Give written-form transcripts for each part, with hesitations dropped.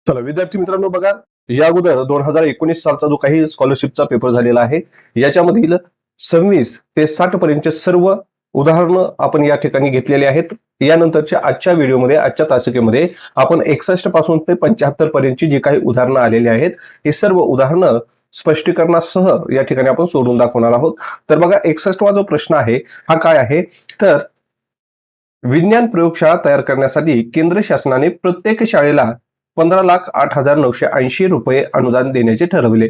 चला विद्यार्थी मित्रांनो बघा, या अगोदर 2019 सालचा जो काही स्कॉलरशिपचा पेपर झालेला आहे याच्यामधील 26 ते 60 पर्यंतचे सर्व उदाहरणं आपण या ठिकाणी घेतलेले आहेत. यानंतरच्या आजच्या व्हिडिओमध्ये, आजच्या तासिकेमध्ये आपण 61 पासून ते 75 पर्यंतची जी काही उदाहरणं आलेली आहेत हे सर्व उदाहरणं स्पष्टीकरणासह या ठिकाणी आपण सोडून दाखवणार आहोत. तर बघा 61वा जो प्रश्न आहे हा काय आहे, तर विज्ञान प्रयोगशाळा तयार करण्यासाठी केंद्र शासनाने प्रत्येक शाळेला 15,08,980 रुपये अनुदान देण्याचे ठरवले.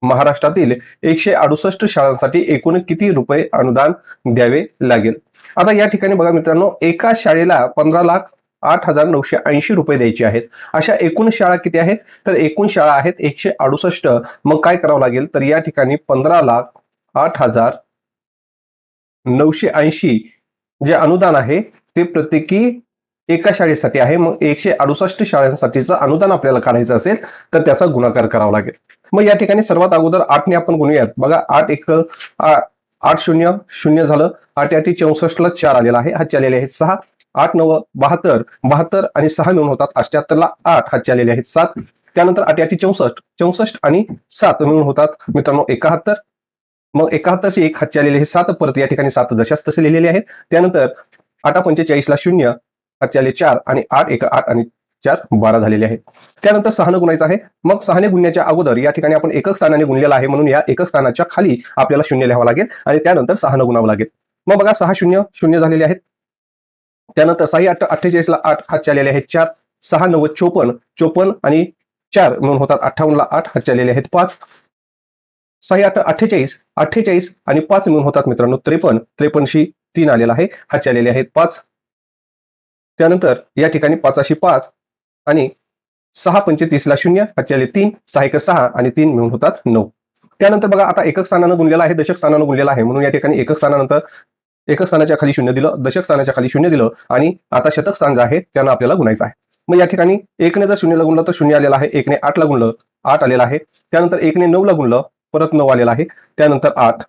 महाराष्ट्रातील 168 शाळांसाठी एकूण किती रुपये अनुदान द्यावे लागेल? आता या ठिकाणी बघा मित्रांनो, एका शाळेला 15,08,980 रुपये द्यायचे आहेत. अशा एकूण शाळा किती आहेत? तर एकूण शाळा आहेत 168. मग काय करावं लागेल? तर या ठिकाणी 15,08,980 जे अनुदान आहे ते प्रत्येकी एका शाळेसाठी आहे. मग 168 शाळांसाठीचं अनुदान आपल्याला काढायचं असेल तर त्याचा गुणाकार करावा लागेल. मग या ठिकाणी सर्वात अगोदर 8 ने आपण गुणूयात. बघा 8 एक 8 शून्य शून्य झालं, 8 8 64 ला 4 आलेला आहे, हातचे आलेले आहेत 6, 8 9 72, 72 आणि 6 मिळून होतात 78 ला 8, हातचे आलेले आहेत 7. त्यानंतर 8 8 64, 64 आणि 7 मिळून होतात मित्रांनो 71. मग 71 चे 1 हातचे आलेले हे 7, परत या ठिकाणी 7 जशाच तसे लिहिलेले आहेत. त्यानंतर 8 45 ला 0, हातचे आले 4 आणि 8 1 8 आणि 4 12 झालेले आहे. त्यानंतर 6 ने गुणायचं आहे. मग 6 ने गुणण्याच्या अगोदर या ठिकाणी आपण एकक स्थानाने गुणलेला आहे म्हणून या एकक स्थानाच्या खाली आपल्याला 0 लिहावं लागेल आणि त्यानंतर 6 ने गुणावं लागेल. मग बघा 6 0 0 झालेले आहेत. त्यानंतर 6 8 48 ला 8, हातचे आलेले आहेत 4, 6 9 54, 54 आणि 4 मिळून होतात 58 ला 8, हातचे आलेले आहेत 5, 6 8 48, 48 आणि 5 मिळून होतात मित्रांनो 53, 53 शी 3 आलेला आहे, हातचे आलेले आहेत 5. त्यानंतर या ठिकाणी 5 5 आणि 6 35 ला 0, हातचे आले 3, 6 1 6 आणि 3 मिळून होतात 9. त्यानंतर बघा आता एकक स्थानानं गुणलेला आहे, दशक स्थानानं गुणलेला आहे म्हणून या ठिकाणी एकक स्थानानंतर एकक स्थानाच्या खाली 0 दिलं, दशक स्थानाच्या खाली 0 दिलं आणि आता शतक स्थान जे आहे त्यानं आपल्याला गुणायचं आहे. मग या ठिकाणी 1 ने जर 0 ला गुणलं तर 0 आलेला आहे, 1 ने 8 ला गुणलं 8 आलेला आहे. त्यानंतर 1 ने 9 ला गुणलं परत 9 आलेला आहे. त्यानंतर 8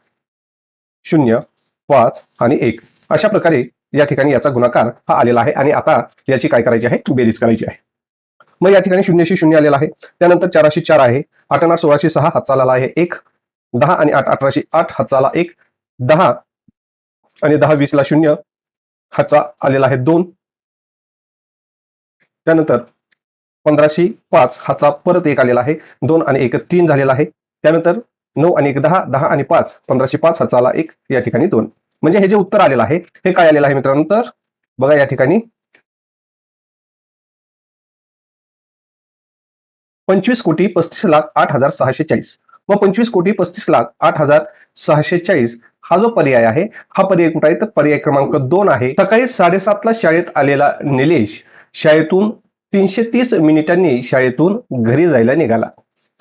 0 5 आणि 1 अशा प्रकारे या ठिकाणी याचा गुणाकार हा आलेला आहे आणि आता याची काय करायची आहे? बेरीज करायची आहे. मग या ठिकाणी 0 शी 0 आलेला आहे. त्यानंतर 4 शी 4 आहे, 8 8 16 शी 6 हातचा आलेला आहे 1, 10 आणि 8 18 शी 8 हातचा आला 1, 10 आणि 10 20 ला 0 हातचा आलेला आहे 2. त्यानंतर 15 शी 5 हातचा परत 1 आलेला आहे, 2 आणि 1 3 झालेला आहे. त्यानंतर 9 आणि 1 10, 10 आणि 5, 15 शी 5 हातचा आला 1, या ठिकाणी 2. म्हणजे हे जे उत्तर आलेलं आहे हे काय आलेलं आहे मित्रांनो? तर बघा या ठिकाणी 25,35,08,640. मग 25,35,08,640 हा जो पर्याय आहे हा पर्याय कुठे आहे? तर पर्याय क्रमांक 2 आहे. सकाळी 7:30 ला शाळेत आलेला निलेश शाळेतून 330 मिनिटांनी शाळेतून घरी जायला निघाला.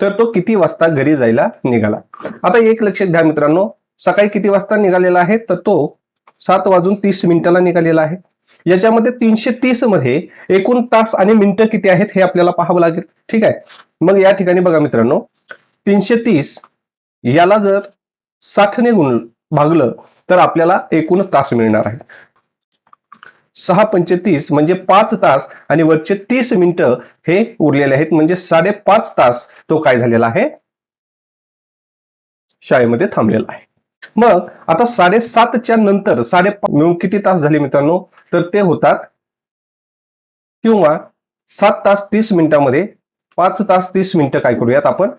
तर तो किती वाजता घरी जायला निघाला? आता एक लक्षात घ्या मित्रांनो, सकाळी किती वाजता निघालेला आहे? तर तो 7:30 निघालेला आहे. याच्यामध्ये 330 मध्ये एकूण तास आणि मिनिटं किती आहेत हे आपल्याला पाहावं लागेल. ठीक आहे. मग या ठिकाणी बघा मित्रांनो, 330 याला जर 60 ने भागलं तर आपल्याला एकूण तास मिळणार आहे. 6 35 म्हणजे 5 तास आणि वरचे 30 मिनिटं हे उरलेले आहेत, म्हणजे 5.5 तास तो काय झालेला आहे? शाळेमध्ये थांबलेला आहे. मग आता 7:30च्या नंतर 5.5 मिळून किती तास झाले मित्रांनो? तर ते होतात किंवा 7 तास 30 मिनिटांमध्ये 5 तास 30 मिनिटं काय करूयात आपण?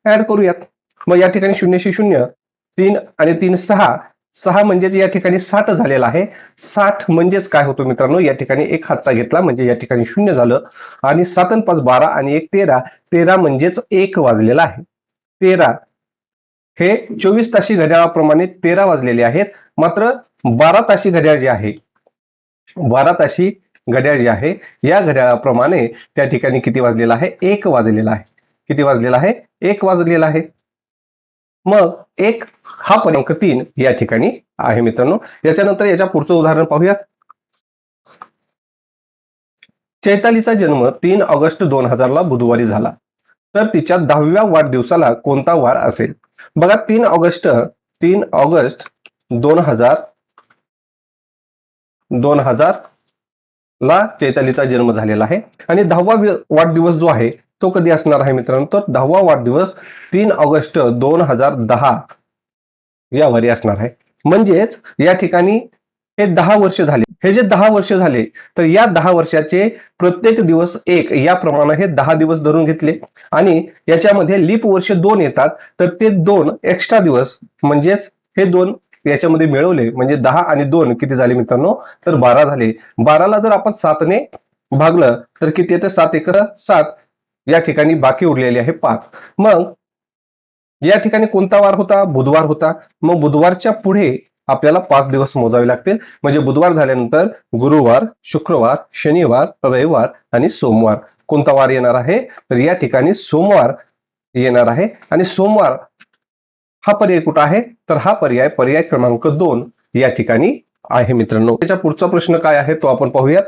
ऍड करूयात. मग या ठिकाणी 0 शी 0, 3 आणि 3 6, 6 म्हणजेच या ठिकाणी 60 झालेला आहे. 60 म्हणजेच काय होतो मित्रांनो? या ठिकाणी एक हातचा घेतला म्हणजे या ठिकाणी 0 झालं आणि 7 आणि 5 12 आणि 1 13, 13 म्हणजेच 1 वाजलेला आहे. 13 हे 24 ताशी घड्याळाप्रमाणे 13 वाजलेले आहेत. मात्र 12 ताशी घड्याळ जे आहे, 12 ताशी घड्याळ जे आहे या घड्याळाप्रमाणे त्या ठिकाणी किती वाजलेला आहे? 1 वाजलेला आहे. किती वाजलेला आहे? 1 वाजलेला आहे. मग 1 हा क्रमांक 3 या ठिकाणी आहे मित्रांनो. याच्यानंतर याच्या पुढचं उदाहरण पाहूयात. चैतालीचा जन्म 3 ऑगस्ट 2000 ला बुधवारी झाला. तर तिच्या 10व्या वाढदिवसाला कोणता वार असेल? बघा 3 ऑगस्ट 2000 ला चैतालीचा जन्म झालेला आहे आणि 10वा वाढदिवस जो आहे तो कधी असणार आहे मित्रांनो, तर 10वा वाढदिवस 3 ऑगस्ट 2010 या वारी असणार आहे. म्हणजेच या ठिकाणी हे 10 वर्ष झाले. हे जे 10 वर्ष झाले, तर या 10 वर्षाचे प्रत्येक दिवस एक याप्रमाणे हे 10 दिवस धरून घेतले आणि याच्यामध्ये लीप वर्ष 2 येतात, तर ते 2 एक्स्ट्रा दिवस म्हणजेच हे 2 याच्यामध्ये मिळवले म्हणजे 10 आणि 2 किती झाले मित्रांनो, तर 12 झाले. 12ला जर आपण 7ने भागलं तर किती येते, 7 एक 7. या ठिकाणी बाकी उरलेले आहे 5. मग या ठिकाणी कोणता वार होता, बुधवार होता. मग बुधवारच्या पुढे आपल्याला 5 दिवस मोजावे लागतील. म्हणजे बुधवार झाल्यानंतर गुरुवार, शुक्रवार, शनिवार, रविवार आणि सोमवार. कोणता वार येणार आहे, तर या ठिकाणी सोमवार येणार आहे. आणि सोमवार हा पर्याय कुठं आहे, तर हा पर्याय क्रमांक 2 या ठिकाणी आहे मित्रांनो. त्याच्या पुढचा प्रश्न काय आहे तो आपण पाहूयात.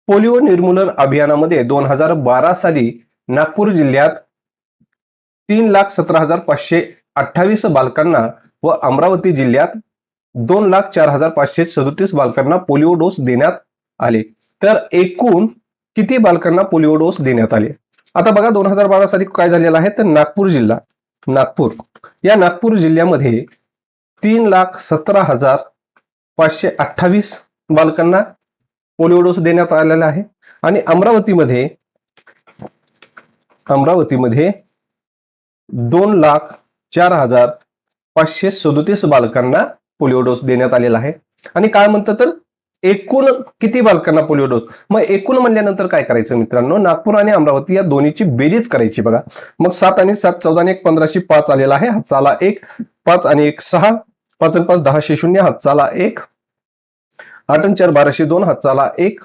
पोलिओ निर्मूलन अभियानामध्ये 2012 साली नागपूर जिल्ह्यात 3,17,528 बालकांना व अमरावती जिल्ह्यात 2,04,537 बालकांना पोलिओ डोस देण्यात आले. तर एकूण किती बालकांना पोलिओ डोस देण्यात आले. आता बघा 2012 साली काय झालेलं आहे, तर नागपूर जिल्ह्यामध्ये 3,17,528 बालकांना पोलिओ डोस देण्यात आलेला आहे. आणि अमरावतीमध्ये 2,04,537 बालकांना पोलिओ डोस देण्यात आलेला आहे. आणि काय म्हणतं, तर एकूण किती बालकांना पोलिओ डोस. मग एकूण म्हणल्यानंतर काय करायचं मित्रांनो, नागपूर आणि अमरावती या दोन्हीची बेरीज करायची बघा. मग 7 आणि 7 14 आणि 1 15 5 आलेला आहे, हातचाला 1. 5 आणि 1 6, 5 आणि 5 10 0, हातचाला 1. 8 आणि 4 12 2, हातचाला 1.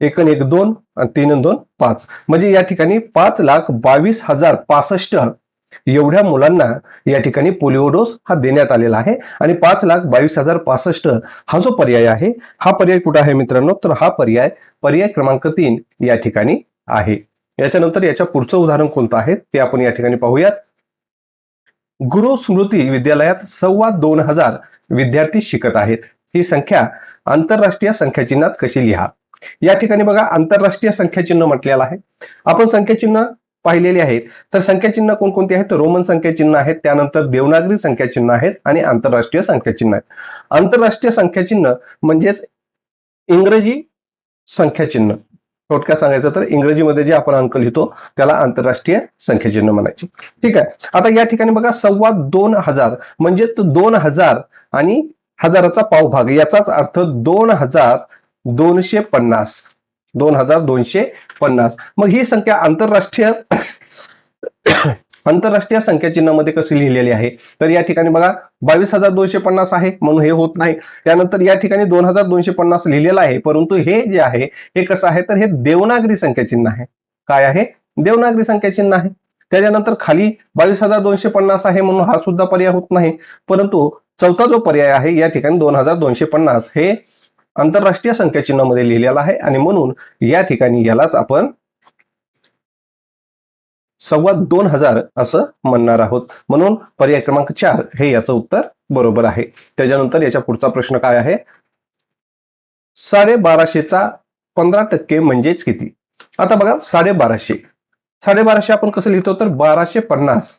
1 आणि 1 2 आणि 3 आणि 2 5. म्हणजे या ठिकाणी 5,22,065 एवढ्या मुलांना या ठिकाणी पोलिओ डोस हा देण्यात आलेला आहे. आणि 5,22,065 हा जो पर्याय आहे, हा पर्याय कुठे आहे मित्रांनो, तर हा पर्याय क्रमांक 3 या ठिकाणी आहे. याच्यानंतर याच्या पुढचं उदाहरण कोणतं आहे ते आपण या ठिकाणी पाहूयात. गुरु स्मृती विद्यालयात 2,25,000 विद्यार्थी शिकत आहेत. ही संख्या आंतरराष्ट्रीय संख्याचिन्हात कशी लिहा. या ठिकाणी बघा आंतरराष्ट्रीय संख्याचिन्ह म्हटलेलं आहे. आपण संख्याचिन्ह पाहिलेले आहेत. तर संख्याचिन्ह कोणकोणते आहेत, तर रोमन संख्याचिन्ह आहेत, त्यानंतर देवनागरी संख्याचिन्ह आहेत आणि आंतरराष्ट्रीय संख्याचिन्ह आहेत. आंतरराष्ट्रीय संख्याचिन्ह म्हणजेच इंग्रजी संख्याचिन्ह. थोडक्यात सांगायचं तर इंग्रजीमध्ये जे आपण अंक लिहितो त्याला आंतरराष्ट्रीय संख्याचिन्ह म्हणायचे. ठीक आहे. आता या ठिकाणी बघा 2,25,000 म्हणजे 2,000 आणि हजाराचा पावभाग याचाच अर्थ 2,250. 2,250. मग ही संख्या आंतरराष्ट्रीय संख्याचिन्हामध्ये कशी लिहिलेली आहे, तर या ठिकाणी बघा 22,250 आहे म्हणून हे होत नाही. त्यानंतर या ठिकाणी 2,250 लिहिलेलं आहे, परंतु हे जे आहे हे कसं आहे, तर हे देवनागरी संख्याचिन्ह आहे. काय आहे, देवनागरी संख्याचिन्ह आहे. त्याच्यानंतर खाली 22,250 आहे म्हणून हा सुद्धा पर्याय होत नाही. परंतु चौथा जो पर्याय आहे या ठिकाणी 2,250 हे आंतरराष्ट्रीय संख्याचिन्हामध्ये लिहिलेला आहे आणि म्हणून या ठिकाणी यालाच आपण 2,25,000 असं म्हणणार आहोत. म्हणून पर्याय क्रमांक 4 हे याचं उत्तर बरोबर आहे. त्याच्यानंतर याच्या पुढचा प्रश्न काय आहे, 1250चा 15% म्हणजेच किती. आता बघा 1250 आपण कसं लिहितो, तर 1250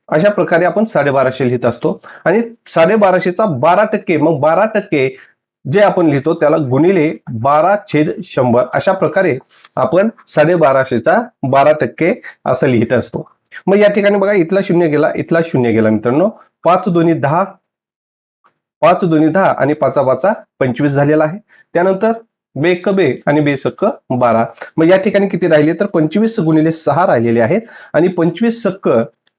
अशा प्रकारे आपण 1250 लिहित असतो. आणि 1250चा 12% मग 12% जे आपण लिहितो त्याला गुणिले 12/100 अशा प्रकारे आपण 1250चा 12% असं लिहित असतो. मग या ठिकाणी बघा इथला 0 गेला, इथला 0 गेला मित्रांनो. 5 दोन्ही 10, 5 दोन्ही 10 आणि 5 5 25 झालेला आहे. त्यानंतर बेक बे आणि बेसक्क 12. मग या ठिकाणी किती राहिले, तर 25 गुणिले 6 राहिलेले आहेत आणि 25 सक्क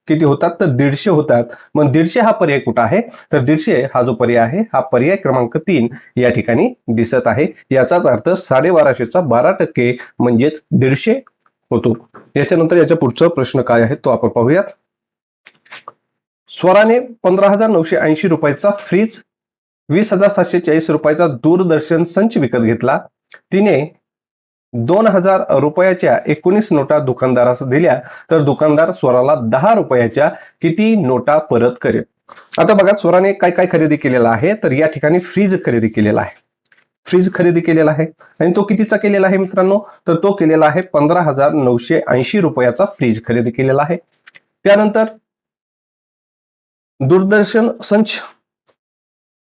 किती होतात, तर 150 होतात. मग 150 हा पर्याय कुठं आहे, तर 150 हा जो पर्याय आहे हा पर्याय क्रमांक 3 या ठिकाणी दिसत आहे. याचाच अर्थ 1250चा 12% म्हणजेच 150 होतो. याच्यानंतर याच्या पुढचा प्रश्न काय आहे तो आपण पाहूयात. स्वराने 15,980 रुपयाचा फ्रीज, 20,740 रुपयाचा दूरदर्शन संच विकत घेतला. तिने 2,000 रुपयाच्या 19 नोटा दुकानदारास दिल्या, तर दुकानदार स्वराला 10 रुपयाच्या किती नोटा परत करेल. आता बघा स्वराने काय काय खरेदी केलेला आहे, तर या ठिकाणी फ्रीज खरेदी केलेला आहे. फ्रीज खरेदी केलेला आहे आणि तो कितीचा केलेला आहे मित्रांनो, तर तो केलेला आहे 15,980 रुपयाचा फ्रीज खरेदी केलेला आहे. त्यानंतर दूरदर्शन संच,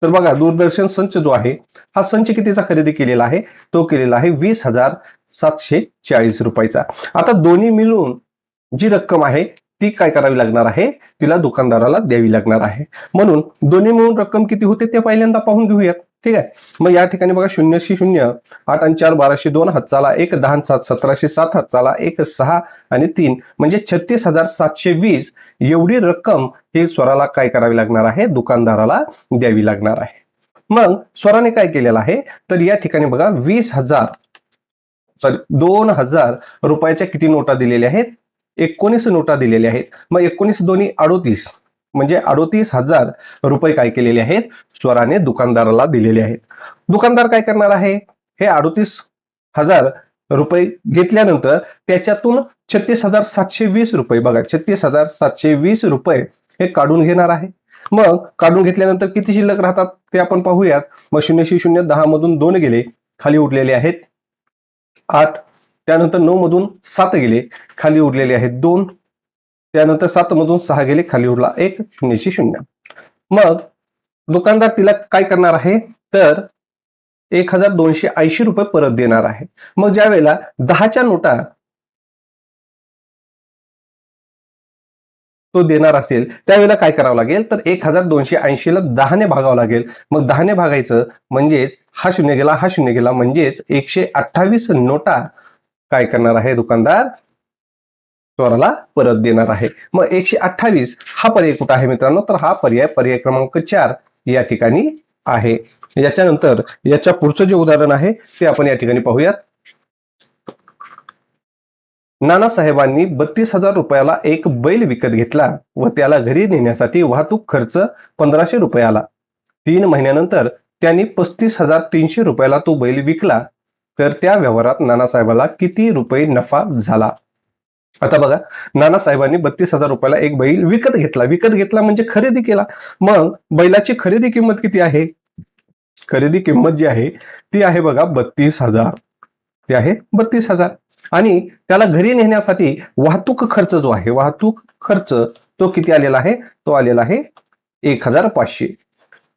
तर बघा दूरदर्शन संच जो आहे हा संच कितीचा खरेदी केलेला आहे, तो केलेला आहे 20,740 रुपयाचा. आता दोन्ही मिळून जी रक्कम आहे ती काय करावी लागणार आहे, तिला दुकानदाराला द्यावी लागणार आहे. म्हणून दोन्ही मिळून रक्कम किती होते ते पहिल्यांदा पाहून घेऊयात. ठीक आहे, मग या ठिकाणी बघा 0 8 आणि 4 1202 हातचाला 1 10 आणि 7 1707 हातचाला 1 6 आणि 3 म्हणजे 36,720 एवढी रक्कम हे स्वराला काय करावी लागणार आहे, दुकानदाराला द्यावी लागणार आहे. मग स्वराने काय केलेलं आहे, तर या ठिकाणी बघा 2000 रुपयाच्या किती नोटा दिलेल्या आहेत, 19 नोटा दिलेल्या आहेत. मग 19 दोन्ही 38 म्हणजे 38,000 रुपये काय केलेले आहेत, स्वराने दुकानदाराला दिलेले आहेत. दुकानदार काय करणार आहे, हे 38,000 रुपये घेतल्यानंतर त्याच्यातून 36,720 रुपये बघा 36,720 रुपये हे काढून घेणार आहे. मग काढून घेतल्यानंतर किती शिल्लक राहतात ते आपण पाहूयात. मग 0 10 मधून 2 गेले, खाली उरलेले आहेत 8. त्यानंतर 9 मधून 7 गेले, खाली उरलेले आहेत 2. त्यानंतर 7 मधून 6 गेले, खाली उरला 1 0. मग दुकानदार तिला काय करणार आहे, तर 1,280 रुपये परत देणार आहे. मग ज्या वेळेला 10च्या नोटा तो देणार असेल त्यावेळेला काय करावं लागेल, तर 1,280 ला 10ने भागावं लागेल. मग 10ने भागायचं म्हणजेच हा 0 गेला, हा 0 गेला, म्हणजेच 128 नोटा काय करणार आहे दुकानदार, स्वराला परत देणार आहे. मग 128 हा पर्याय कुठे आहे मित्रांनो, तर हा पर्याय क्रमांक 4 या ठिकाणी आहे. याच्यानंतर याच्या पुढचं जे उदाहरण आहे ते आपण या ठिकाणी पाहूयात. नानासाहेबांनी 32,000 रुपयाला एक बैल विकत घेतला व त्याला घरी नेण्यासाठी वाहतूक खर्च 1,500 रुपये आला. 3 महिन्यानंतर त्यांनी 35,300 रुपयाला तो बैल विकला, तर त्या व्यवहारात नानासाहेबाला किती रुपये नफा झाला. आता बघा, नानासाहेबांनी 32,000 रुपयाला एक बैल विकत घेतला म्हणजे खरेदी केला. मग बैलाची खरेदी किंमत किती आहे, खरेदी किंमत जी आहे ती आहे बघा 32,000, ती आहे 32,000. आणि त्याला घरी नेण्यासाठी वाहतूक खर्च जो आहे, वाहतूक खर्च तो किती आलेला आहे, तो आलेला आहे 1,500.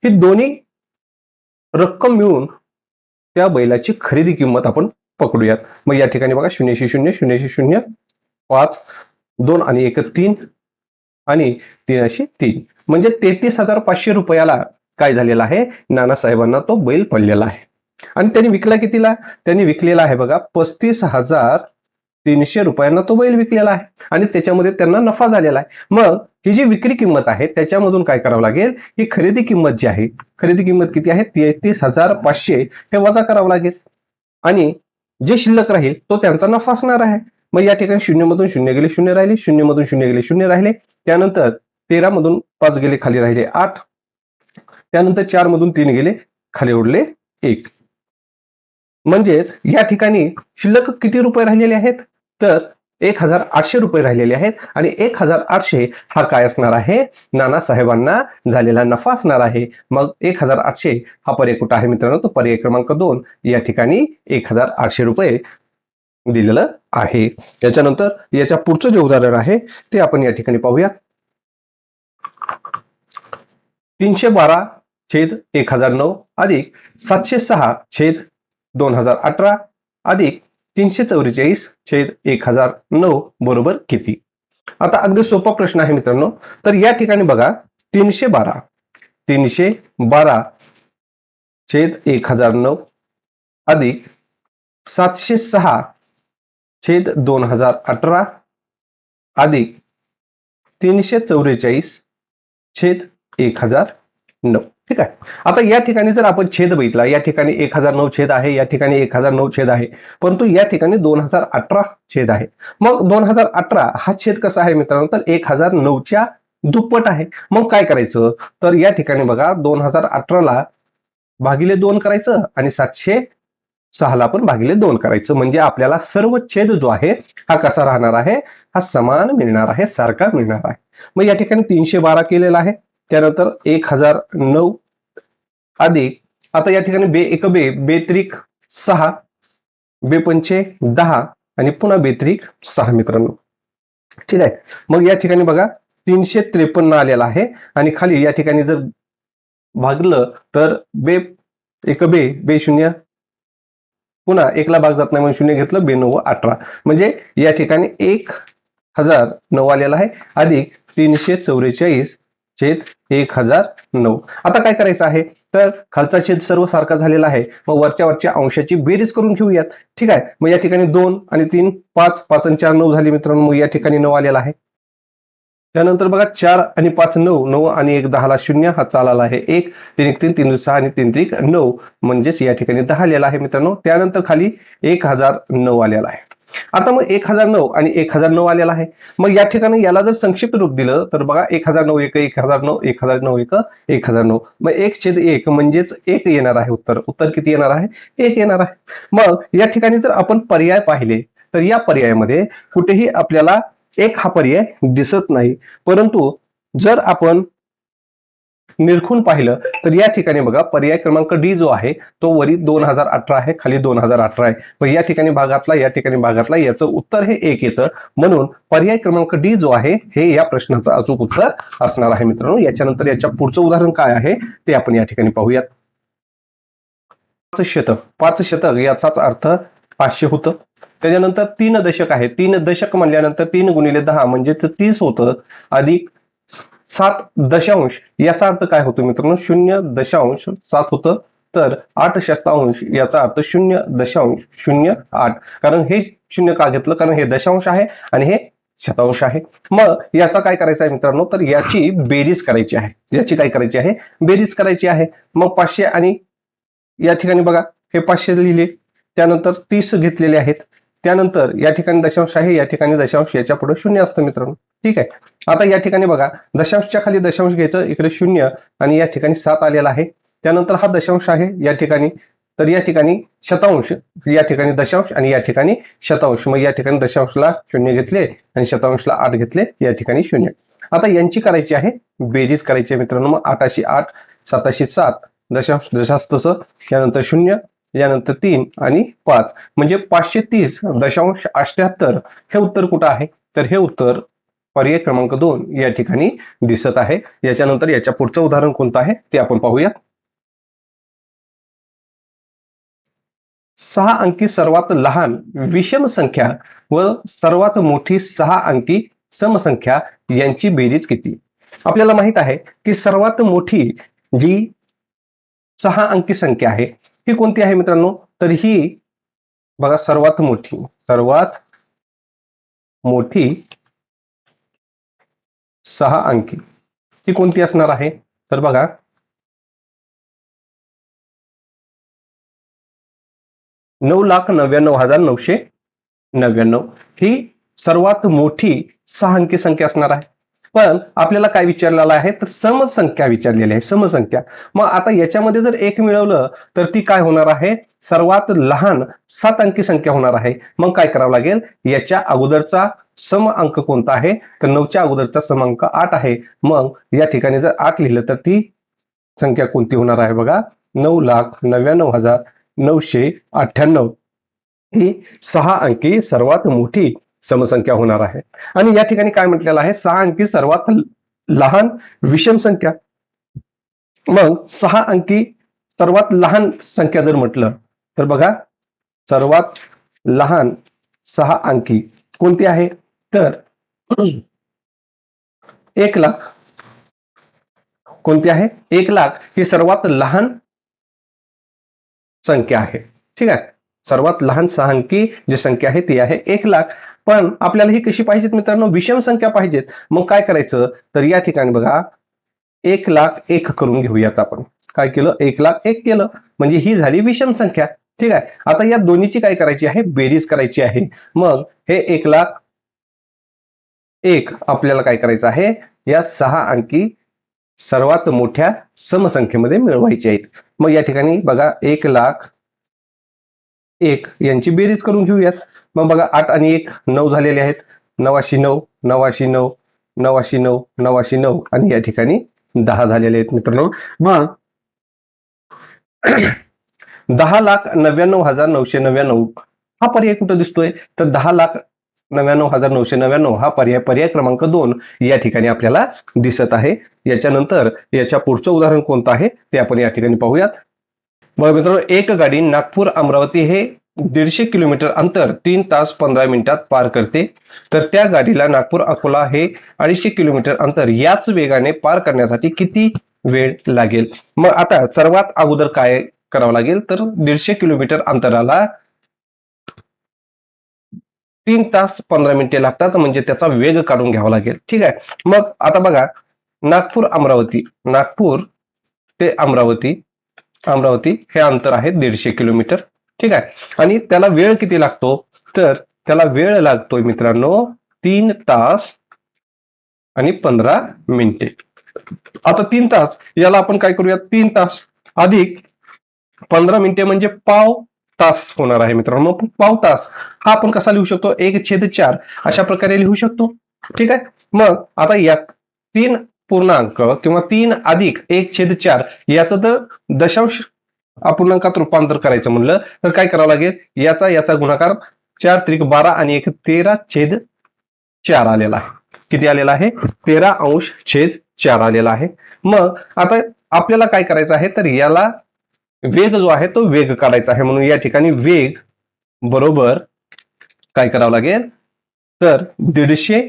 ही दोन्ही रक्कम मिळून त्या बैलाची खरेदी किंमत आपण पकडूयात. मग या ठिकाणी बघा 0 5 2 आणि 1 3 आणि 3 म्हणजे 33,500 रुपयाला काय झालेला आहे, नानासाहेबांना तो बैल पडलेला आहे. आणि त्यांनी विकला कितीला, त्यांनी विकलेला आहे बघा 35,300 रुपयांना तो बैल विकलेला आहे आणि त्याच्यामध्ये त्यांना नफा झालेला आहे. मग ही जी विक्री किंमत आहे त्याच्यामधून काय करावं लागेल, ही खरेदी किंमत जी आहे, खरेदी किंमत किती आहे 33,500 हे वजा करावं लागेल आणि जे शिल्लक राहील तो त्यांचा नफा असणार आहे. मग या ठिकाणी 0 मधून 0 गेले 0 राहिले, 0 मधून 0 गेले 0 राहिले. त्यानंतर 13 मधून 5 गेले, खाली राहिले 8. त्यानंतर 4 मधून 3 गेले, खाली उरले 1. म्हणजेच या ठिकाणी शिल्लक किती रुपये राहिलेले आहेत, तर 1,800 रुपये राहिलेले आहेत. आणि 1,800 हा काय असणार आहे, नानासाहेबांना झालेला नफा असणार आहे. मग 1,800 हा पर्याय कुठं आहे मित्रांनो, तो पर्याय क्रमांक 2 या ठिकाणी 1,800 रुपये दिलेलं आहे. याच्यानंतर याच्या पुढचं जे उदाहरण आहे ते आपण या ठिकाणी पाहूया. 312/1009 अधिक 706/2018 अधिक 344/1009 बरोबर किती. आता अगदी सोपा प्रश्न आहे मित्रांनो. तर या ठिकाणी बघा 312/1009 अधिक 706/2018 अधिक 344/1009. ठीक आहे. आता या ठिकाणी जर आपण छेद बघितला, या ठिकाणी 1,009 छेद आहे, या ठिकाणी 1,009 छेद आहे, परंतु या ठिकाणी 2018 छेद आहे. मग 2018 हा छेद कसा आहे मित्रांनो, तर 1,009च्या दुप्पट आहे. मग काय करायचं, तर या ठिकाणी बघा 2018 ला भागिले 2 करायचं आणि 706 ला पण भागिले 2 करायचं, म्हणजे आपल्याला सर्व छेद जो आहे हा कसा राहणार आहे, हा समान मिळणार आहे, सारखा मिळणार आहे. मग या ठिकाणी 312 केलेला आहे. त्यानंतर 1,009 अधिक आता या ठिकाणी बे एक बे, बे त्रिक 6, बे पंचे 10 आणि पुन्हा बे त्रिक 6 मित्रांनो. ठीक आहे. मग या ठिकाणी बघा 353 आलेला आहे आणि खाली या ठिकाणी जर भागलं तर बे एक बे, बे शून्य पुन्हा एकला भाग जात नाही म्हणून शून्य घेतलं, बे 9 18 म्हणजे या ठिकाणी 1009 आलेला आहे अधिक 344 छेद 1009. आता काय करायचं आहे तर खालचा छेद सर्व सारखा झालेला आहे, मग वरच्या अंशाची बेरीज करून घेऊयात. ठीक आहे. मग या ठिकाणी 2 आणि 3 5, 5 आणि 4 9 झाली मित्रांनो. मग या ठिकाणी 9 आलेला आहे. त्यानंतर बघा 4 आणि 5 9, 9 आणि 1 10 ला 0 हा चालला आहे 1, 3 1 3, 3 6 आणि 3 3 9 म्हणजेच या ठिकाणी 10 आलेला आहे मित्रांनो. त्यानंतर खाली 1009 आलेला आहे. आता मग 1009 आणि 1009 आलेला आहे. मग या ठिकाणी याला जर संक्षिप्त रूप दिलं तर बघा 1009 1 1009 1009 1 1009 मग 1/1 म्हणजेच 1 येणार आहे उत्तर. उत्तर किती येणार आहे? 1 येणार आहे. मग या ठिकाणी जर आपण पर्याय पाहिले तर या पर्यायामध्ये कुठेही आपल्याला 1 हा पर्याय दिसत नाही, परंतु जर आपण निरखून पाहिलं तर या ठिकाणी बघा पर्याय क्रमांक डी जो आहे तो वरी 2018 आहे, खाली 2018 आहे. मग या ठिकाणी भागातला या ठिकाणी भागातला याचं उत्तर हे 1 येतं. म्हणून पर्याय क्रमांक डी जो आहे हे या प्रश्नाचं अचूक उत्तर असणार आहे मित्रांनो. याच्यानंतर याच्या पुढचं उदाहरण काय आहे ते आपण या ठिकाणी पाहूयात. 5 शतक, 5 शतक याचाच अर्थ 500 होतं. त्याच्यानंतर 3 दशक आहे. 3 दशक म्हणल्यानंतर 3 गुणिले 10 म्हणजे 30 होतं अधिक 7 दशांश याचा अर्थ काय होतो मित्रांनो? 0.7 होतं. तर 8 शतांश याचा अर्थ 0.08. कारण हे 0 का घेतलं? कारण हे दशांश आहे आणि हे शतांश आहे. मग याचा काय करायचं आहे मित्रांनो? तर याची बेरीज करायची आहे. याची काय करायची आहे? बेरीज करायची आहे. मग 500 आणि या ठिकाणी बघा हे 500 लिहिले, त्यानंतर 30 घेतलेले आहेत, त्यानंतर या ठिकाणी दशांश आहे, या ठिकाणी दशांश, याच्या पुढे 0 असतं मित्रांनो. ठीक आहे. आता या ठिकाणी बघा दशांशच्या खाली दशांश घ्यायचं, इकडे 0 आणि या ठिकाणी 7 आलेला आहे. त्यानंतर हा दशांश आहे या ठिकाणी, तर या ठिकाणी शतांश, या ठिकाणी दशांश आणि या ठिकाणी शतांश. मग या ठिकाणी दशांशला 0 घेतले आणि शतांशला 8 घेतले, या ठिकाणी 0. आता यांची करायची आहे बेरीज करायची आहे मित्रांनो. मग 8 8, 7 7, दशांश दशांश तसं, यानंतर 0, यानंतर 3 आणि 5 म्हणजे 530.78 हे उत्तर कुठं आहे? तर हे उत्तर पर्याय क्रमांक 2 या ठिकाणी दिसत आहे. याच्यानंतर याच्या पुढचं उदाहरण कोणतं आहे ते आपण पाहूया. 6 अंकी सर्वात लहान विषम संख्या व सर्वात मोठी 6 अंकी समसंख्या यांची बेरीज किती? आपल्याला माहित आहे की सर्वात मोठी जी 6 अंकी संख्या आहे ही कोणती आहे मित्रांनो? तर ही बघा सर्वात मोठी 6 अंकी ती कोणती असणार आहे? तर बघा 9,99,999 ही सर्वात मोठी 6 अंकी संख्या असणार आहे. पण आपल्याला काय विचारलेलं आहे? तर समसंख्या विचारलेली आहे, समसंख्या. मग आता याच्यामध्ये जर 1 मिळवलं तर ती काय होणार आहे? सर्वात लहान 7 अंकी संख्या होणार आहे. मग काय करावं लागेल? याच्या अगोदरचा सम अंक कोणता आहे? तर 9च्या अगोदरचा सम अंक 8 आहे. मग या ठिकाणी जर 8 लिहिलं तर ती संख्या कोणती होणार आहे? बघा 9,99,998 ही 6 अंकी सर्वात मोठी समसंख्या होणार आहे. आणि या ठिकाणी काय म्हटलेलं आहे? 6 अंकी सर्वात लहान विषम संख्या. मग 6 अंकी सर्वात लहान संख्या जर म्हटलं तर बघा सर्वात लहान 6 अंकी कोणती आहे? तर 1,00,000 कोणती आहे? 1,00,000 ही सर्वात लहान संख्या आहे. ठीक आहे. सर्वात लहान 6 अंकी जी संख्या आहे ती आहे 1,00,000. पण आपल्याला ही कशी पाहिजेत मित्रांनो? विषम संख्या पाहिजेत. मग काय करायचं? तर या ठिकाणी बघा 1,00,001 करून घेऊयात आपण. काय केलं? 1,00,001 केलं म्हणजे ही झाली विषम संख्या. ठीक आहे. आता या दोन्हीची काय करायची आहे? बेरीज करायची आहे. मग हे 1,00,001 आपल्याला काय करायचं आहे? या 6 अंकी सर्वात मोठ्या समसंख्येमध्ये मिळवायचे आहेत. मग या ठिकाणी बघा 1,00,001 यांची बेरीज करून घेऊयात. मग बघा 8 आणि 1 9 झालेले आहेत. 9,909, 9,909, 9,909, 9,909 आणि या ठिकाणी 10 झालेले आहेत मित्रांनो. मग 10,99,999 हा पर्याय कुठं दिसतोय? तर 10,99,999 हा पर्याय पर्याय क्रमांक 2 या ठिकाणी आपल्याला दिसत आहे. याच्यानंतर याच्या पुढचं उदाहरण कोणतं आहे ते आपण या ठिकाणी पाहूयात. बघा मित्रांनो, एक गाडी नागपूर अमरावती हे 150 किलोमीटर अंतर 3 तास 15 मिनिटात पार करते. तर त्या गाडीला नागपूर अकोला हे 250 किलोमीटर अंतर याच वेगाने पार करण्यासाठी किती वेळ लागेल? मग आता सर्वात अगोदर काय करावं लागेल? तर 150 किलोमीटर अंतराला 3 तास 15 मिनिटे लागतात, म्हणजे त्याचा वेग काढून घ्यावा लागेल. ठीक आहे. मग आता बघा, नागपूर ते अमरावती हे अंतर आहे 150 किलोमीटर. ठीक आहे. आणि त्याला वेळ किती लागतो? तर त्याला वेळ लागतोय मित्रांनो 3 तास आणि 15 मिनिटे. आता 3 तास याला आपण काय करूया? 3 तास अधिक 15 मिनिटे म्हणजे पाव तास होणार आहे मित्रांनो. मग पाव तास हा आपण कसा लिहू शकतो? 1/4 अशा प्रकारे लिहू शकतो. ठीक आहे. मग आता या 3 पूर्णांक किंवा 3 अधिक 1/4 याचं जर दशांश अपूर्णांकात रूपांतर करायचं म्हणलं तर काय करावं लागेल? याचा गुणाकार 4 त्रिक 12 आणि 1 13/4 आलेला आहे. किती आलेला आहे? 13/4 आलेला आहे. मग आता आपल्याला काय करायचं आहे? तर याला वेग जो आहे तो वेग काढायचा आहे. म्हणून या ठिकाणी वेग बरोबर काय करावं लागेल? तर 150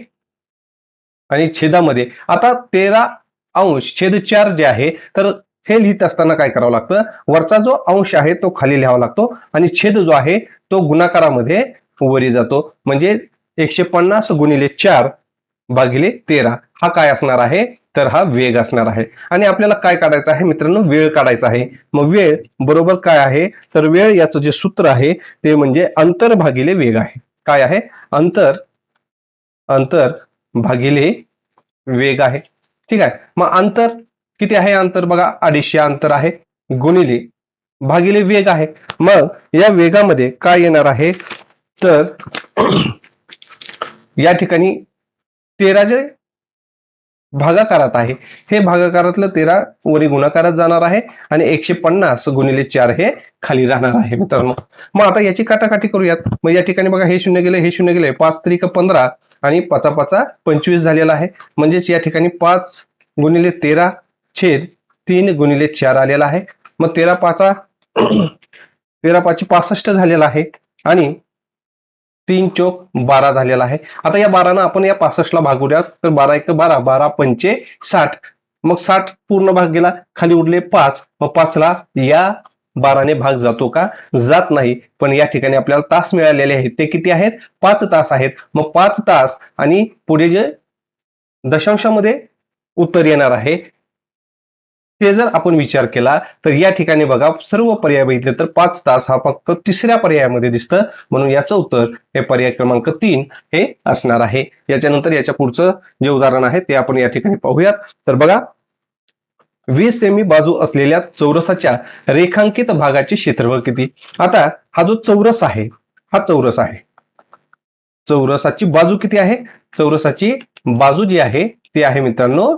आणि छेदामध्ये आता 13/4 जे आहे, तर हे लिहित असताना काय करावं लागतं? वरचा जो अंश आहे तो खाली लिहावा लागतो आणि छेद जो आहे तो गुणाकारामध्ये वरी जातो. म्हणजे 150 गुणिले 4 भागिले 13 हा काय असणार आहे? तर हा वेग असणार आहे. आणि आपल्याला काय काढायचं आहे मित्रांनो? वेळ काढायचा आहे. मग वेळ बरोबर काय आहे? तर वेळ याचं जे सूत्र आहे ते म्हणजे अंतर भागिले वेग आहे. काय आहे? अंतर भागिले वेग आहे. ठीक आहे. मग अंतर किती आहे? अंतर बघा 250 अंतर आहे, गुणिले भागिले वेग आहे. मग या वेगामध्ये काय येणार आहे? तर या ठिकाणी 13 जे भागाकारात आहे, हे भागाकारातलं 13 वरी गुणाकारात जाणार आहे आणि 150 गुणिले 4 हे खाली राहणार आहे मित्रांनो. मग आता याची काटाकाटी करूयात. मग या ठिकाणी बघा, हे शून्य गेले, हे शून्य गेले, 5 त्रिक 15 आणि 5 5 25 झालेला आहे. म्हणजेच या ठिकाणी 5 गुणिले 13 छेद 3 गुणिले 4 आलेला आहे. मग 13 5 65 झालेला आहे आणि 3 चोक 12 झालेला आहे. आता या 12 आपण या 65 ला भागूयात. तर 12 1 12, 12 पंचे 60. मग 60 पूर्ण भाग गेला, खाली उरले 5. मग 5 ला या 12 ने भाग जातो का? जात नाही. पण या ठिकाणी आपल्याला तास मिळालेले आहेत ते किती आहेत? 5 तास आहेत. मग 5 तास आणि पुढे जे दशांशामध्ये उत्तर येणार आहे ते जर आपण विचार केला तर या ठिकाणी बघा, सर्व पर्याय बघितले तर 5 तास हा फक्त तिसऱ्या पर्यायामध्ये दिसतं. म्हणून याचं उत्तर हे पर्याय क्रमांक 3 हे असणार आहे. याच्यानंतर याच्या पुढचं जे उदाहरण आहे ते आपण या ठिकाणी पाहूयात. तर बघा, 20 सेमी बाजू असलेल्या चौरसाच्या रेखांकित भागाचे क्षेत्रफळ किती? आता हा जो चौरस आहे, हा चौरस आहे. चौरसाची बाजू किती आहे? चौरसाची बाजू जी आहे ती आहे मित्रांनो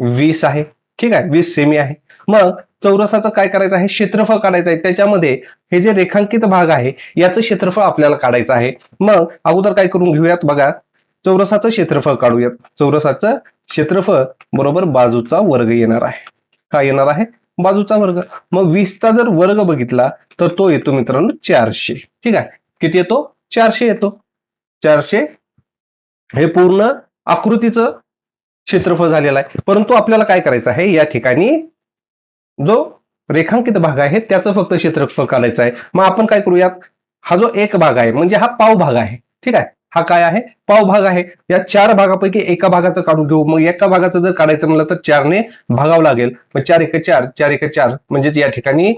20 आहे. ठीक आहे. 20 सेमी आहे. मग चौरसाचं काय करायचं आहे? क्षेत्रफळ काढायचं आहे. त्याच्यामध्ये हे जे रेखांकित भाग आहे याचं क्षेत्रफळ आपल्याला काढायचं आहे. मग अगोदर काय करून घेऊयात? बघा, चौरसाचं क्षेत्रफळ काढूयात. चौरसाचं क्षेत्रफळ बरोबर बाजूचा वर्ग येणार आहे. काय येणार आहे? बाजूचा वर्ग. मग 20चा जर वर्ग बघितला तर तो येतो मित्रांनो 400. ठीक आहे. किती येतो? 400 येतो. 400 हे पूर्ण आकृतीचं क्षेत्रफळ झालेलं आहे. परंतु आपल्याला काय करायचं आहे? या ठिकाणी जो रेखांकित भाग आहे त्याचं फक्त क्षेत्रफळ काढायचं आहे. मग आपण काय करूयात? हा जो एक भाग आहे म्हणजे हा पाव भाग आहे. ठीक आहे. हा काय आहे? पाव भाग आहे. या 4 भागापैकी एका भागाचं काढून घेऊ. मग एका भागाचं जर काढायचं म्हणलं तर 4 ने भागावं लागेल. मग 4 1 4, 4 1 4, म्हणजेच या ठिकाणी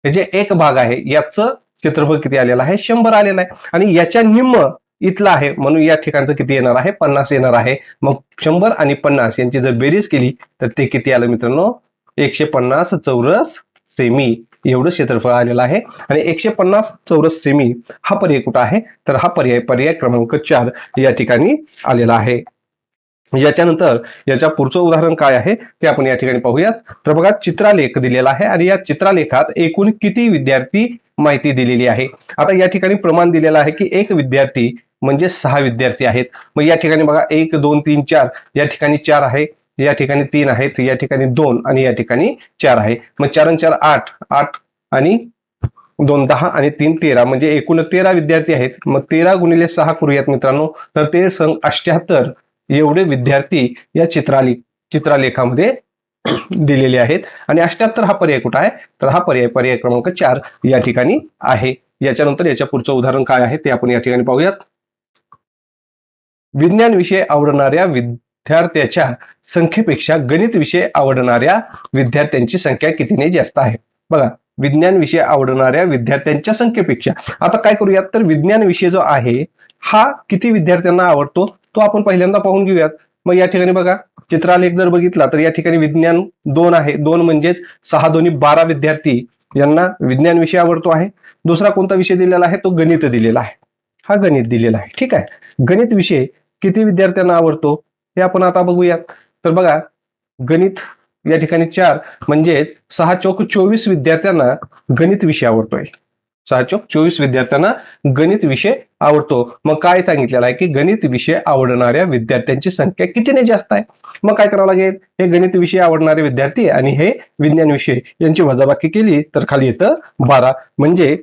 हे जे एक भाग आहे याचं क्षेत्रफळ किती आलेलं आहे? 100 आलेलं आहे. आणि याच्या निम्म इथला आहे म्हणून या ठिकाणचं किती येणार आहे? 50 येणार आहे. मग 100 आणि 50 यांची जर बेरीज केली तर ते किती आलं मित्रांनो? 150 चौरस सेमी एवढं क्षेत्रफळ आलेलं आहे. आणि 150 चौरस सेमी हा पर्याय कुठं आहे? तर हा पर्याय क्रमांक 4 या ठिकाणी आलेला आहे. याच्यानंतर याच्या पुढचं उदाहरण काय आहे ते आपण या ठिकाणी पाहूयात. तर बघा, चित्रालेख दिलेला आहे आणि या चित्रालेखात एकूण किती विद्यार्थी माहिती दिलेली आहे. आता या ठिकाणी प्रमाण दिलेलं आहे की एक विद्यार्थी म्हणजे 6 विद्यार्थी आहेत. मग या ठिकाणी बघा 1 2 3 4, या ठिकाणी 4 आहे, या ठिकाणी 3 आहेत, या ठिकाणी 2 आणि या ठिकाणी 4 आहे. मग 4 आणि 4 8, 8 आणि 2 10 आणि 3 13, म्हणजे एकूण 13 विद्यार्थी आहेत. मग 13 गुणिले 6 करूयात मित्रांनो, तर 13 संग 78 एवढे विद्यार्थी या चित्रालेखामध्ये दिलेले आहेत. आणि 78 हा पर्याय कुठं आहे, तर हा पर्याय क्रमांक 4 या ठिकाणी आहे. याच्यानंतर याच्या पुढचं उदाहरण काय आहे ते आपण या ठिकाणी पाहूयात. विज्ञान विषय आवडणाऱ्या विद्यार्थ्याच्या संख्येपेक्षा गणित विषय आवडणाऱ्या विद्यार्थ्यांची संख्या कितीने जास्त आहे. बघा, विज्ञान विषय आवडणाऱ्या विद्यार्थ्यांच्या संख्येपेक्षा. आता काय करूयात, तर विज्ञान विषय जो आहे हा किती विद्यार्थ्यांना आवडतो तो आपण पहिल्यांदा पाहून घेऊयात. मग या ठिकाणी बघा, चित्रालेख जर बघितला तर या ठिकाणी विज्ञान 2 आहे. 2 म्हणजेच 6 2 12 विद्यार्थी यांना विज्ञान विषय आवडतो आहे. दुसरा कोणता विषय दिलेला आहे, तो गणित दिलेला आहे. हा गणित दिलेला आहे. ठीक आहे, गणित विषय किती विद्यार्थ्यांना आवडतो हे आपण आता बघूयात. तर बघा, गणित या ठिकाणी 4 म्हणजे 6 चौक 24 विद्यार्थ्यांना गणित विषय आवडतोय. 6 चौक 24 विद्यार्थ्यांना गणित विषय आवडतो. मग काय सांगितलेलं आहे की गणित विषय आवडणाऱ्या विद्यार्थ्यांची संख्या कितीने जास्त आहे. मग काय करावं लागेल, हे गणित विषय आवडणारे विद्यार्थी आणि हे विज्ञान विषय यांची वजाबाकी केली तर खाली येतं 12. म्हणजे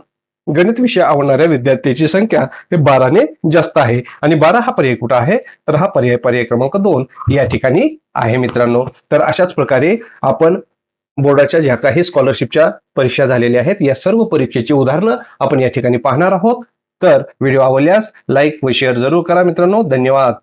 गणित विषय आवडणाऱ्या विद्यार्थ्यांची संख्या हे 12 ने जास्त आहे. आणि 12 हा पर्याय कुठं आहे, तर हा पर्याय क्रमांक 2 या ठिकाणी आहे मित्रांनो. तर अशाच प्रकारे आपण बोर्डाच्या ज्या काही स्कॉलरशिपच्या परीक्षा झालेल्या आहेत या सर्व परीक्षेची उदाहरणं आपण या ठिकाणी पाहणार आहोत. तर व्हिडिओ आवडल्यास लाईक व शेअर जरूर करा मित्रांनो. धन्यवाद.